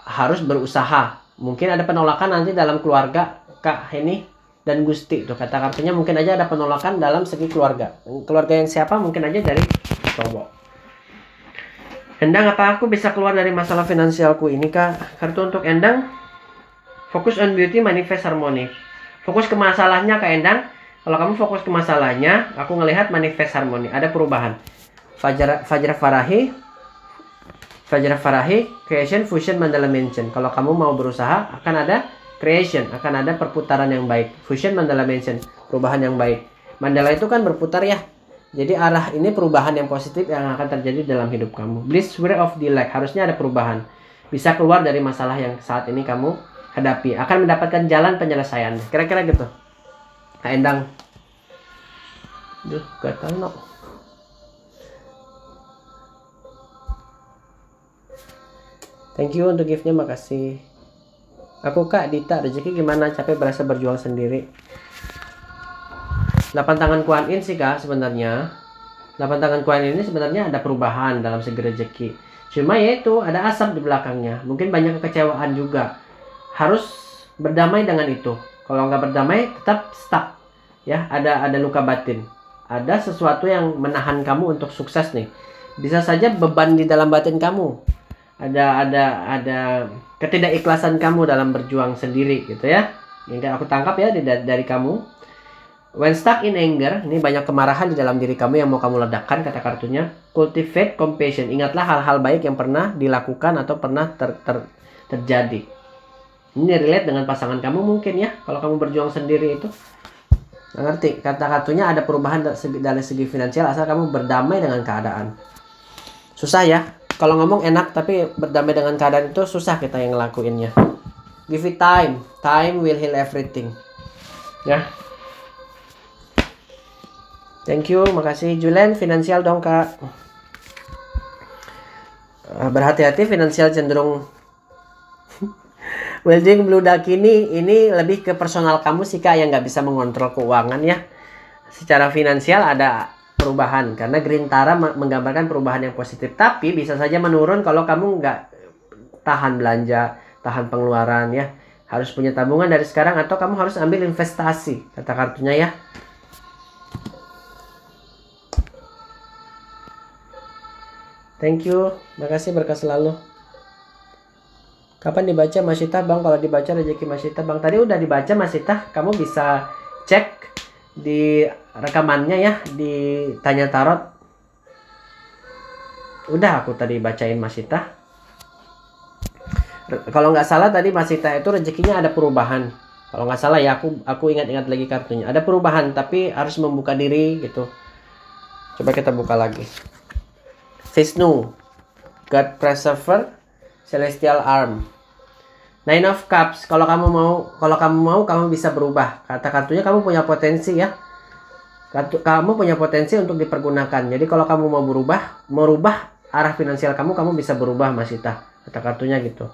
harus berusaha. Mungkin ada penolakan nanti dalam keluarga Kak Henny dan Gusti tuh kata kartunya. Mungkin aja ada penolakan dalam segi keluarga. Keluarga yang siapa? Mungkin aja dari cowok. Endang, apa aku bisa keluar dari masalah finansialku ini Kak? Kartu untuk Endang, fokus on beauty, manifest harmony. Fokus ke masalahnya Kak Endang. Kalau kamu fokus ke masalahnya, aku ngelihat manifest harmoni, ada perubahan. Fajar Farahi, Fajra Farahi, creation, fusion, Mandala mention. Kalau kamu mau berusaha, akan ada creation, akan ada perputaran yang baik. Fusion, Mandala mention, perubahan yang baik. Mandala itu kan berputar ya. Jadi arah ini perubahan yang positif yang akan terjadi dalam hidup kamu. Bliss way of the life, harusnya ada perubahan. Bisa keluar dari masalah yang saat ini kamu hadapi. Akan mendapatkan jalan penyelesaian. Kira-kira gitu. Kak Endang. Duh, gak tahu no. Thank you untuk giftnya, makasih. Aku Kak Dita, rezeki gimana? Capek berasa berjuang sendiri. 8 tangan Kuan Yin sih Kak sebenarnya. 8 tangan Kuan Yin ini sebenarnya ada perubahan dalam segi rezeki. Cuma yaitu ada asap di belakangnya. Mungkin banyak kekecewaan juga. Harus berdamai dengan itu. Kalau nggak berdamai tetap stuck. Ya, ada luka batin. Ada sesuatu yang menahan kamu untuk sukses nih. Bisa saja beban di dalam batin kamu. Ada ketidakikhlasan kamu dalam berjuang sendiri gitu ya. Yang aku tangkap ya dari kamu. When stuck in anger, ini banyak kemarahan di dalam diri kamu yang mau kamu ledakkan, kata kartunya. Cultivate compassion. Ingatlah hal-hal baik yang pernah dilakukan atau pernah terjadi. Ini relate dengan pasangan kamu mungkin ya. Kalau kamu berjuang sendiri itu. Nggak ngerti. Kata kartunya ada perubahan dari segi finansial asal kamu berdamai dengan keadaan. Susah ya. Kalau ngomong enak tapi berdamai dengan keadaan itu susah kita yang ngelakuinnya. Give it time. Time will heal everything. Ya. Thank you, makasih. Julen, finansial dong Kak. Berhati-hati, finansial cenderung welding bludak ini lebih ke personal kamu sih Kak yang nggak bisa mengontrol keuangan ya. Secara finansial ada perubahan karena Grintara menggambarkan perubahan yang positif, tapi bisa saja menurun kalau kamu nggak tahan belanja, tahan pengeluaran ya. Harus punya tabungan dari sekarang atau kamu harus ambil investasi, kata kartunya ya. Thank you, makasih, berkah selalu. Kapan dibaca Masita Bang? Kalau dibaca rezeki Masita Bang, tadi udah dibaca Masita, kamu bisa cek di rekamannya ya, di Tanya Tarot. Udah aku tadi bacain Masita. Kalau nggak salah tadi Masita itu rezekinya ada perubahan. Kalau nggak salah ya, aku ingat-ingat lagi kartunya. Ada perubahan tapi harus membuka diri gitu. Coba kita buka lagi. Vishnu, God Preserver, Celestial Arm. Nine of Cups. Kalau kamu mau, kamu bisa berubah. Kata kartunya kamu punya potensi ya. Kamu punya potensi untuk dipergunakan. Jadi kalau kamu mau merubah arah finansial kamu bisa berubah Masita. Kata kartunya gitu.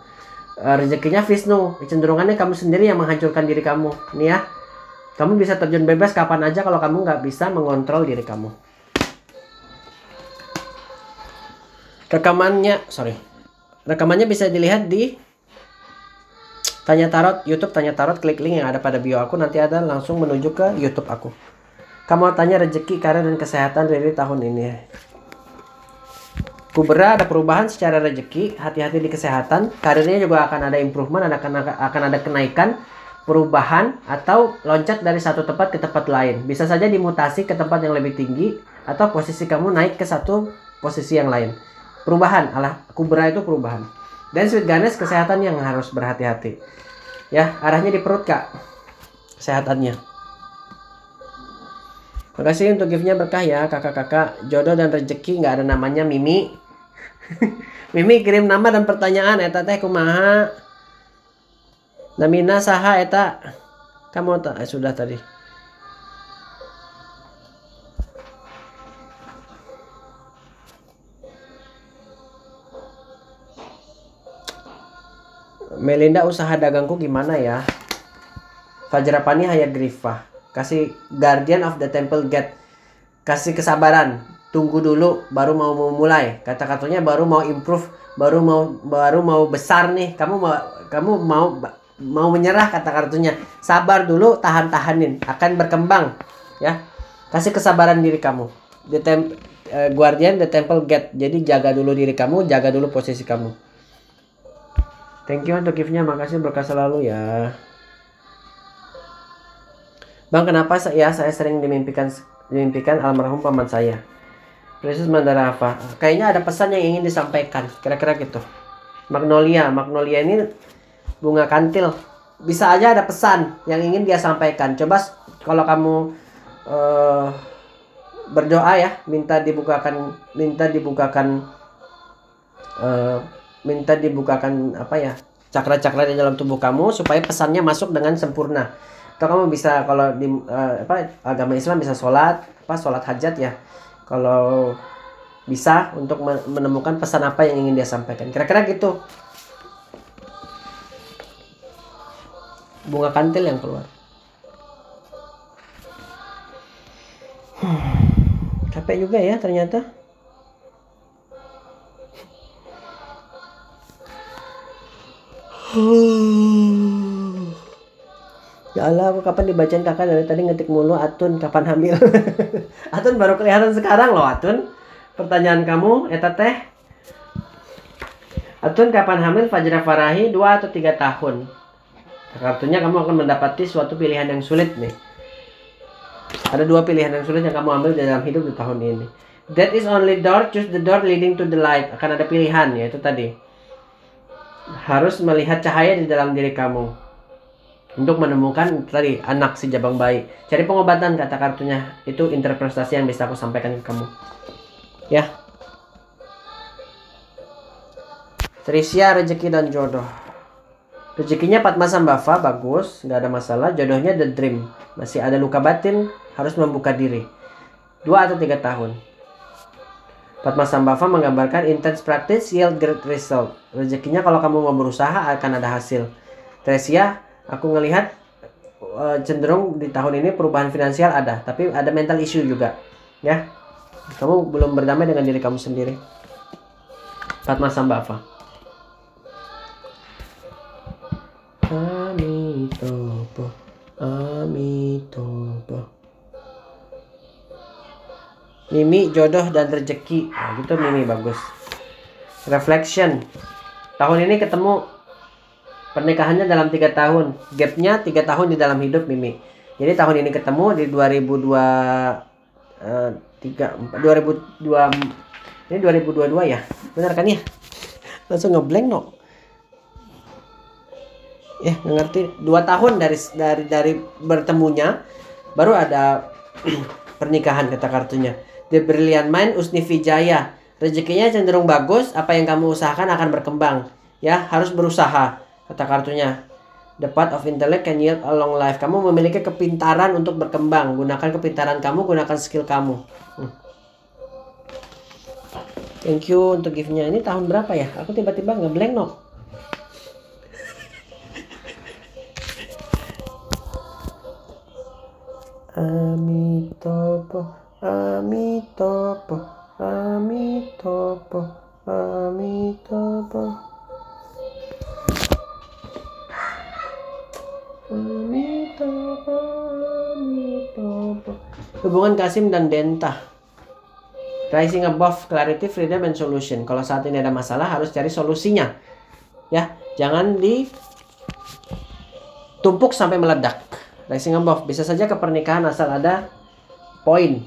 Rezekinya Vishnu, kecenderungannya kamu sendiri yang menghancurkan diri kamu. Nih ya. Kamu bisa terjun bebas kapan aja kalau kamu nggak bisa mengontrol diri kamu. Rekamannya bisa dilihat di Tanya Tarot, YouTube Tanya Tarot, klik link yang ada pada bio aku, nanti ada langsung menuju ke YouTube aku. Kamu tanya rezeki, karir dan kesehatan Riri tahun ini. Kubera ada perubahan secara rezeki, hati-hati di kesehatan, karirnya juga akan ada improvement, akan ada kenaikan, perubahan atau loncat dari satu tempat ke tempat lain. Bisa saja dimutasi ke tempat yang lebih tinggi atau posisi kamu naik ke satu posisi yang lain. Perubahan, Kubera itu perubahan. Dan Sweet Ganesh kesehatan yang harus berhati-hati. Ya, arahnya di perut Kak. Kesehatannya. Makasih untuk giftnya, berkah ya kakak-kakak. Jodoh dan rezeki nggak ada namanya Mimi. Mimi kirim nama dan pertanyaan eta teh kumaha. Namina saha eta? Kamu sudah tadi. Melinda, usaha dagangku gimana ya? Fajrapani Hayagrifa, kasih Guardian of the Temple Gate, kasih kesabaran, tunggu dulu baru mau mulai. Kata-katanya baru mau improve, baru mau besar nih. Kamu mau menyerah, kata kartunya. Sabar dulu, tahanin, akan berkembang ya. Kasih kesabaran diri kamu. Guardian the Temple Gate. Jadi jaga dulu diri kamu, jaga dulu posisi kamu. Thank you untuk giftnya, makasih, berkah selalu ya. Bang, kenapa saya sering dimimpikan almarhum paman saya? Princess Mandarava. Kayaknya ada pesan yang ingin disampaikan. Kira-kira gitu. Magnolia. Magnolia ini bunga kantil. Bisa aja ada pesan yang ingin dia sampaikan. Coba kalau kamu berdoa ya, minta dibukakan apa ya, cakra-cakra di dalam tubuh kamu supaya pesannya masuk dengan sempurna. Atau kamu bisa kalau di agama Islam bisa sholat hajat ya. Kalau bisa untuk menemukan pesan apa yang ingin dia sampaikan. Kira-kira gitu. Bunga kantil yang keluar. Capek juga ya ternyata. Ya Allah, aku kapan dibacain kakak dari tadi ngetik mulu. Atun kapan hamil? Atun baru kelihatan sekarang loh Atun. Pertanyaan kamu eta teh. Atun kapan hamil? Fajra Farahi 2 atau 3 tahun. Artinya kamu akan mendapati suatu pilihan yang sulit nih. Ada 2 pilihan yang sulit yang kamu ambil dalam hidup di tahun ini. That is only door, choose the door leading to the light. Akan ada pilihan, yaitu tadi. Harus melihat cahaya di dalam diri kamu. Untuk menemukan tadi anak si jabang bayi. Cari pengobatan kata kartunya. Itu interpretasi yang bisa aku sampaikan ke kamu. Ya. Trisya, rezeki dan jodoh. Rezekinya Padmasambhava bagus, nggak ada masalah. Jodohnya the dream, masih ada luka batin, harus membuka diri. 2 atau 3 tahun. Padmasambhava menggambarkan intense practice yield great result. Rezekinya kalau kamu mau berusaha akan ada hasil. Tresia, aku ngelihat cenderung di tahun ini perubahan finansial ada, tapi ada mental issue juga. Ya, kamu belum berdamai dengan diri kamu sendiri. Padmasambhava. Amitobo, Amitobo. Mimi, jodoh dan rezeki. Nah, gitu Mimi bagus. Reflection. Tahun ini ketemu pernikahannya dalam 3 tahun. Gapnya 3 tahun di dalam hidup Mimi. Jadi tahun ini ketemu di 2022 ini 2022 ya. Benar kan ya? Langsung ngeblank no. Ya nggak ngerti. 2 tahun dari bertemunya baru ada pernikahan kata kartunya. The Brilliant Mind Usni Vijaya. Rezekinya cenderung bagus. Apa yang kamu usahakan akan berkembang. Ya harus berusaha kata kartunya. The path of intellect can yield a long life. Kamu memiliki kepintaran untuk berkembang. Gunakan kepintaran kamu, gunakan skill kamu. Thank you untuk gift-nya. Ini tahun berapa ya? Aku tiba-tiba ngeblank no. Amitobo, Amitobo, Amitobo, Amitobo, Amitobo, Amitobo. Hubungan Kasim dan Denta. Rising above, clarity, freedom, and solution. Kalau saat ini ada masalah harus cari solusinya. Ya, jangan ditumpuk sampai meledak. Rising above, bisa saja ke pernikahan asal ada poin.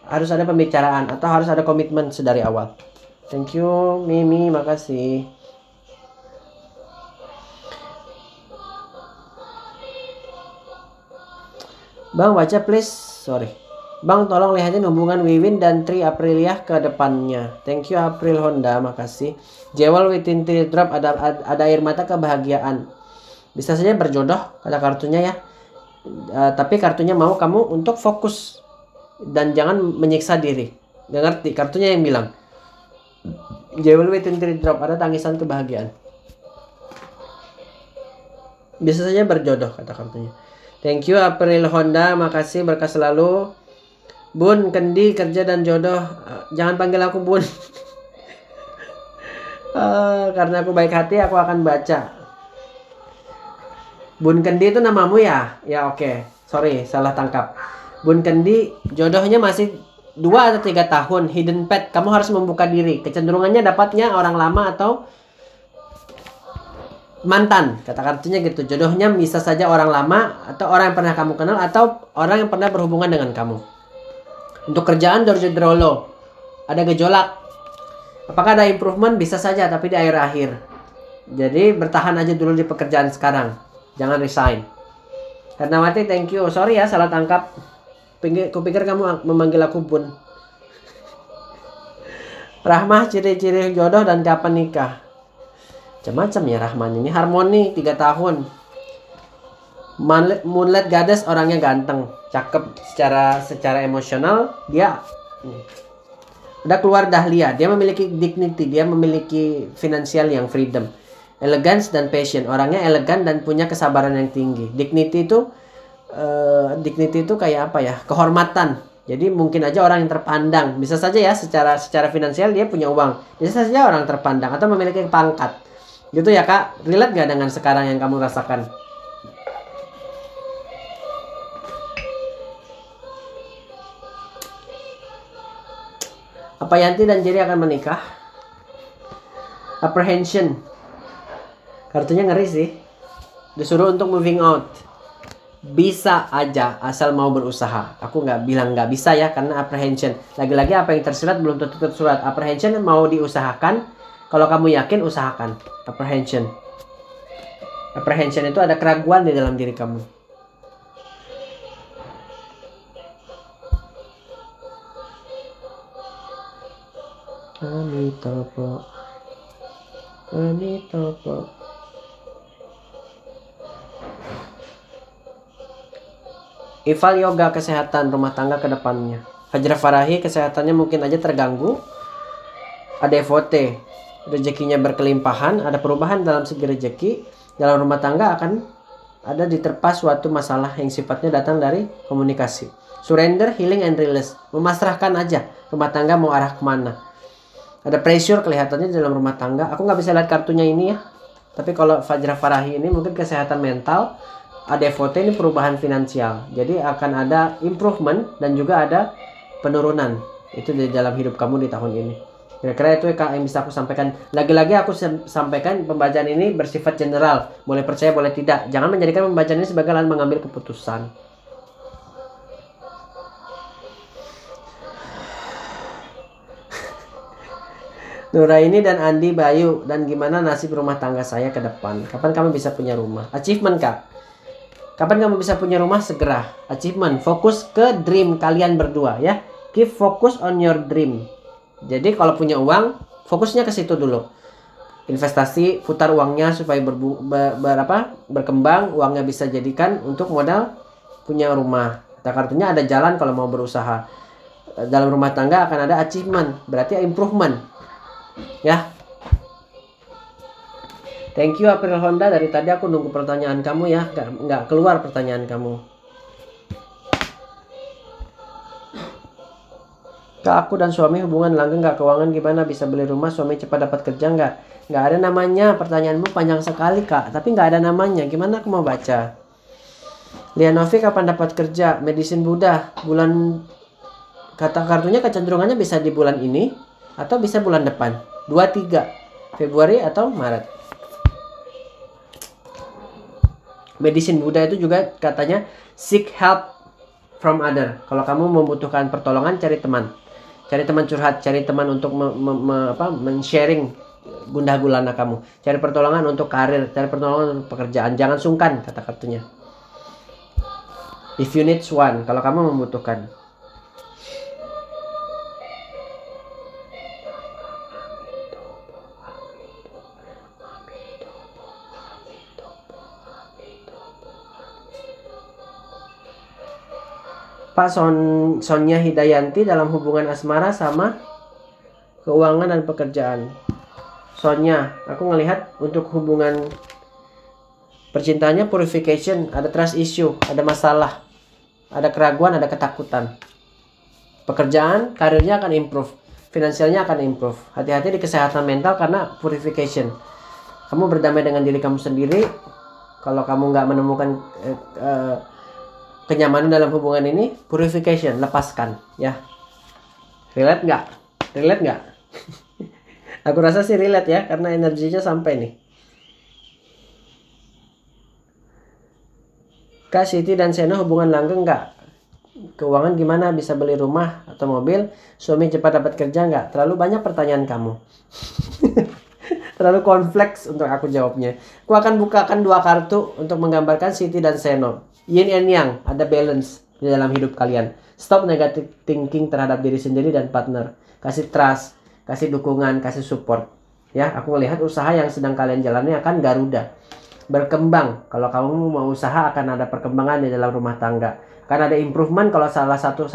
Harus ada pembicaraan atau harus ada komitmen sedari awal. Thank you Mimi, makasih. Bang baca please, sorry. Bang tolong lihatin hubungan Wiwin dan Tri Aprilia ke depannya. Thank you April Honda, makasih. Jewel within teardrop, ada air mata kebahagiaan. Bisa saja berjodoh kata kartunya ya. Tapi kartunya mau kamu untuk fokus dan jangan menyiksa diri. Gak ngerti kartunya yang bilang. Jewel within teardrop, ada tangisan kebahagiaan. Bisa saja berjodoh kata kartunya. Thank you April Honda, makasih, berkah selalu. Bun, Kendi, kerja dan jodoh. Jangan panggil aku Bun. Karena aku baik hati, aku akan baca. Bun Kendi itu namamu ya? Ya oke. Sorry, salah tangkap. Bun Kendi, jodohnya masih 2 atau 3 tahun. Hidden path, kamu harus membuka diri. Kecenderungannya dapatnya orang lama atau mantan. Kata kartunya gitu. Jodohnya bisa saja orang lama atau orang yang pernah kamu kenal atau orang yang pernah berhubungan dengan kamu. Untuk kerjaan Dorje Drolo. ada gejolak. Apakah ada improvement? Bisa saja, tapi di akhir-akhir. Jadi bertahan aja dulu di pekerjaan sekarang. Jangan resign. Karnawati, thank you. Sorry ya, salah tangkap. Kupikir kamu memanggil aku Bun. Rahmah, ciri-ciri jodoh dan kapan nikah? Macam-macam ya Rahman ini. Harmoni 3 tahun. Moonlight Goddess orangnya ganteng, cakep secara emosional. Dia ada keluar dahlia. Dia memiliki dignity, dia memiliki finansial yang freedom. Elegance dan passion. Orangnya elegan dan punya kesabaran yang tinggi. Dignity itu kayak apa ya? Kehormatan. Jadi mungkin aja orang yang terpandang. Bisa saja ya secara finansial dia punya uang. Bisa saja orang terpandang atau memiliki pangkat. Gitu ya Kak. Relate gak dengan sekarang yang kamu rasakan? Apa Yanti dan Jerry akan menikah? Apprehension. Kartunya ngeri sih. Disuruh untuk moving out. Bisa aja asal mau berusaha. Aku nggak bilang nggak bisa ya, karena apprehension. Lagi-lagi apa yang tersirat belum tentu tersurat. Apprehension mau diusahakan. Kalau kamu yakin, usahakan. Apprehension. Apprehension itu ada keraguan di dalam diri kamu. Amitopo. Ival Yoga, kesehatan rumah tangga ke depannya. Fajra Farahi, kesehatannya mungkin aja terganggu. Ada FOT, rezekinya berkelimpahan. Ada perubahan dalam segi rezeki. Dalam rumah tangga akan ada diterpa suatu masalah yang sifatnya datang dari komunikasi. Surrender, healing, and release. Memasrahkan aja rumah tangga mau arah kemana. Ada pressure kelihatannya dalam rumah tangga. Aku nggak bisa lihat kartunya ini ya. Tapi kalau Fajra Farahi ini mungkin kesehatan mental. Ada FOT ini perubahan finansial. Jadi akan ada improvement dan juga ada penurunan. Itu di dalam hidup kamu di tahun ini. Kira-kira itu Kak yang bisa aku sampaikan. Lagi-lagi aku sampaikan pembacaan ini bersifat general. Boleh percaya, boleh tidak. Jangan menjadikan pembacaan ini sebagai alat mengambil keputusan. Nuraini dan Andi Bayu, dan gimana nasib rumah tangga saya ke depan? Kapan kamu bisa punya rumah? Achievement Kak. Kapan kamu bisa punya rumah? Segera. Achievement. Fokus ke dream kalian berdua ya. Keep focus on your dream. Jadi kalau punya uang, fokusnya ke situ dulu. Investasi, putar uangnya supaya berkembang. Uangnya bisa jadikan untuk modal punya rumah. Kata kartunya ada jalan kalau mau berusaha. Dalam rumah tangga akan ada achievement. Berarti improvement. Ya. Thank you April Honda. Dari tadi aku nunggu pertanyaan kamu ya. Nggak keluar pertanyaan kamu. Kak, aku dan suami hubungan langgeng nggak, keuangan gimana, bisa beli rumah, suami cepat dapat kerja nggak? Nggak ada namanya. Pertanyaanmu panjang sekali Kak. Tapi nggak ada namanya. Gimana aku mau baca? Lianovi, kapan dapat kerja? Medicine Buddha. Bulan, kata kartunya kecenderungannya bisa di bulan ini. Atau bisa bulan depan. 23 Februari atau Maret. Medicine Buddha itu juga katanya seek help from other. Kalau kamu membutuhkan pertolongan, cari teman. Cari teman curhat, cari teman untuk men-sharing gundah gulana kamu. Cari pertolongan untuk karir, cari pertolongan untuk pekerjaan. Jangan sungkan, kata kartunya. If you need one, kalau kamu membutuhkan. Pak Sonia Hidayanti dalam hubungan asmara sama keuangan dan pekerjaan. Sonia, aku ngelihat untuk hubungan percintaannya purification, ada trust issue, ada masalah, ada keraguan, ada ketakutan. Pekerjaan, karirnya akan improve, finansialnya akan improve. Hati-hati di kesehatan mental karena purification. Kamu berdamai dengan diri kamu sendiri. Kalau kamu nggak menemukan kenyamanan dalam hubungan ini, purification, lepaskan ya. Relate nggak? Relate nggak? Aku rasa sih relate ya, karena energinya sampai nih. Kak Siti dan Seno hubungan langgeng nggak? Keuangan gimana? Bisa beli rumah atau mobil? Suami cepat dapat kerja nggak? Terlalu banyak pertanyaan kamu. Terlalu kompleks untuk aku jawabnya. Aku akan bukakan 2 kartu untuk menggambarkan Siti dan Seno. Yin and Yang, ada balance di dalam hidup kalian. Stop negative thinking terhadap diri sendiri dan partner. Kasih trust, kasih dukungan, kasih support. Ya, aku melihat usaha yang sedang kalian jalani akan Garuda. Berkembang. Kalau kamu mau usaha akan ada perkembangan di dalam rumah tangga. Akan ada improvement kalau salah satu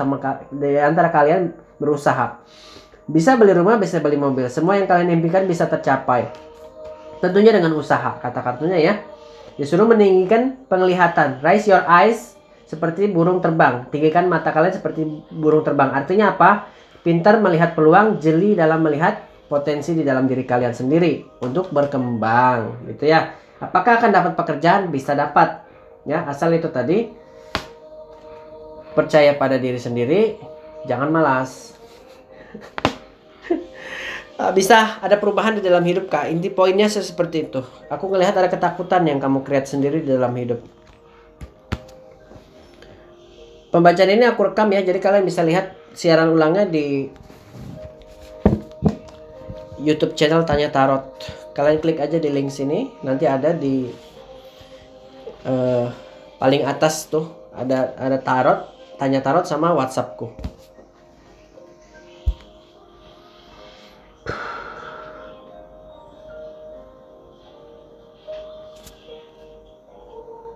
di antara kalian berusaha. Bisa beli rumah, bisa beli mobil. Semua yang kalian impikan bisa tercapai. Tentunya dengan usaha. Kata kartunya ya. Disuruh meninggikan penglihatan. Raise your eyes seperti burung terbang. Tinggikan mata kalian seperti burung terbang. Artinya apa? Pintar melihat peluang, jeli dalam melihat potensi di dalam diri kalian sendiri untuk berkembang, gitu ya. Apakah akan dapat pekerjaan? Bisa dapat. Ya, asal itu tadi percaya pada diri sendiri, jangan malas. Bisa ada perubahan di dalam hidup, Kak. Inti poinnya seperti itu. Aku ngelihat ada ketakutan yang kamu create sendiri di dalam hidup. Pembacaan ini aku rekam ya, jadi kalian bisa lihat siaran ulangnya di YouTube channel Tanya Tarot. Kalian klik aja di link sini, nanti ada di paling atas tuh ada tarot, Tanya Tarot sama WhatsAppku.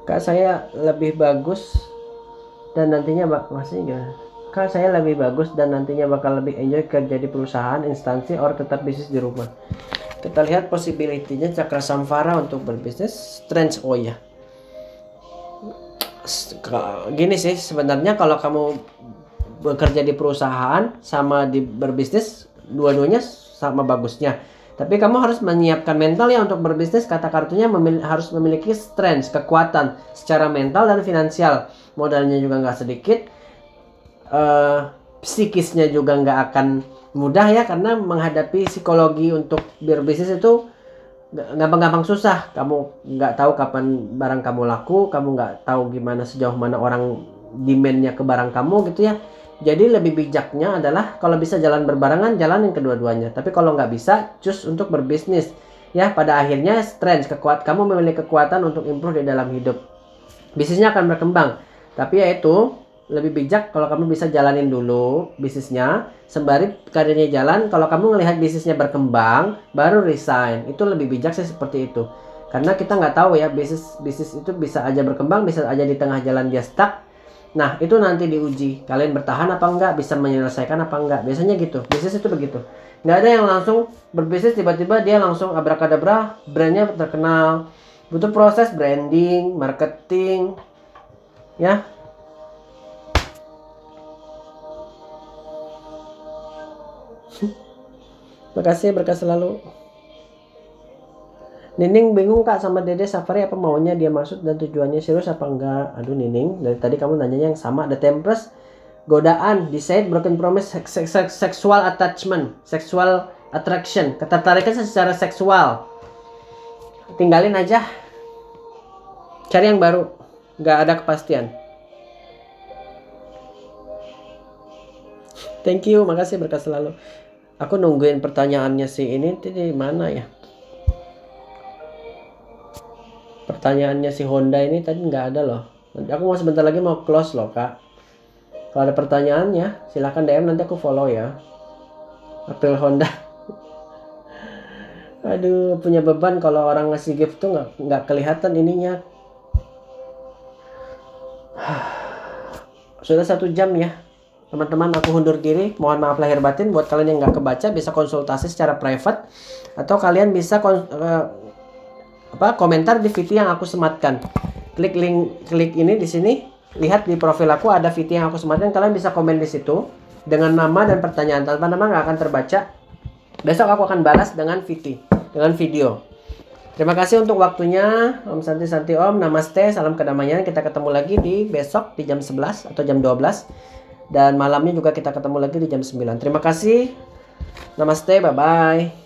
Kak, saya lebih bagus dan nantinya maksudnya gimana? Kak, saya lebih bagus dan nantinya bakal lebih enjoy kerja di perusahaan, instansi, or tetap bisnis di rumah. Kita lihat possibility-nya Cakra Samvara untuk berbisnis. Strength, oh ya. Gini sih, sebenarnya kalau kamu bekerja di perusahaan sama di berbisnis, dua-duanya sama bagusnya. Tapi kamu harus menyiapkan mental ya untuk berbisnis. Kata kartunya harus memiliki strength, kekuatan secara mental dan finansial. Modalnya juga nggak sedikit. Psikisnya juga nggak akan mudah ya, karena menghadapi psikologi untuk berbisnis itu gampang-gampang susah. Kamu nggak tahu kapan barang kamu laku, kamu nggak tahu gimana sejauh mana orang demandnya ke barang kamu gitu ya. Jadi lebih bijaknya adalah kalau bisa jalan berbarengan, jalanin kedua-duanya. Tapi kalau nggak bisa, choose untuk berbisnis ya. Pada akhirnya strength, kamu memiliki kekuatan untuk improve di dalam hidup. Bisnisnya akan berkembang, tapi yaitu lebih bijak kalau kamu bisa jalanin dulu bisnisnya sembari karirnya jalan. Kalau kamu ngelihat bisnisnya berkembang baru resign, itu lebih bijak sih seperti itu. Karena kita nggak tahu ya, bisnis itu bisa aja berkembang, bisa aja di tengah jalan dia stuck. Nah itu nanti diuji, kalian bertahan apa enggak, bisa menyelesaikan apa enggak. Biasanya gitu, bisnis itu begitu. Nggak ada yang langsung berbisnis tiba-tiba dia langsung abrakadabra brandnya terkenal. Butuh proses branding, marketing ya. Makasih, berkah selalu. Nining bingung Kak sama Dede Safari, apa maunya dia maksud dan tujuannya serius apa enggak? Aduh Nining, dari tadi kamu nanyanya yang sama. The Tempress, godaan, decide, broken promise, sexual attachment, sexual attraction, ketertarikan secara seksual. Tinggalin aja, cari yang baru, nggak ada kepastian. Thank you, makasih, berkah selalu. Aku nungguin pertanyaannya si ini di mana ya? Pertanyaannya si Honda ini tadi nggak ada loh. Nanti aku mau sebentar lagi mau close loh Kak. Kalau ada pertanyaannya silahkan DM, nanti aku follow ya. April Honda. Aduh, punya beban kalau orang ngasih gift tuh nggak kelihatan ininya. Sudah 1 jam ya. Teman-teman, aku undur diri. Mohon maaf lahir batin. Buat kalian yang nggak kebaca bisa konsultasi secara private atau kalian bisa komentar di VT yang aku sematkan. Klik ini di sini. Lihat di profil aku ada VT yang aku sematkan. Kalian bisa komen di situ dengan nama dan pertanyaan. Tanpa nama nggak akan terbaca. Besok aku akan balas dengan VT, dengan video. Terima kasih untuk waktunya. Om Santi Santi Om. Namaste. Salam kedamaian. Kita ketemu lagi di besok di jam 11 atau jam 12. Dan malamnya juga kita ketemu lagi di jam 9. Terima kasih. Namaste. Bye-bye.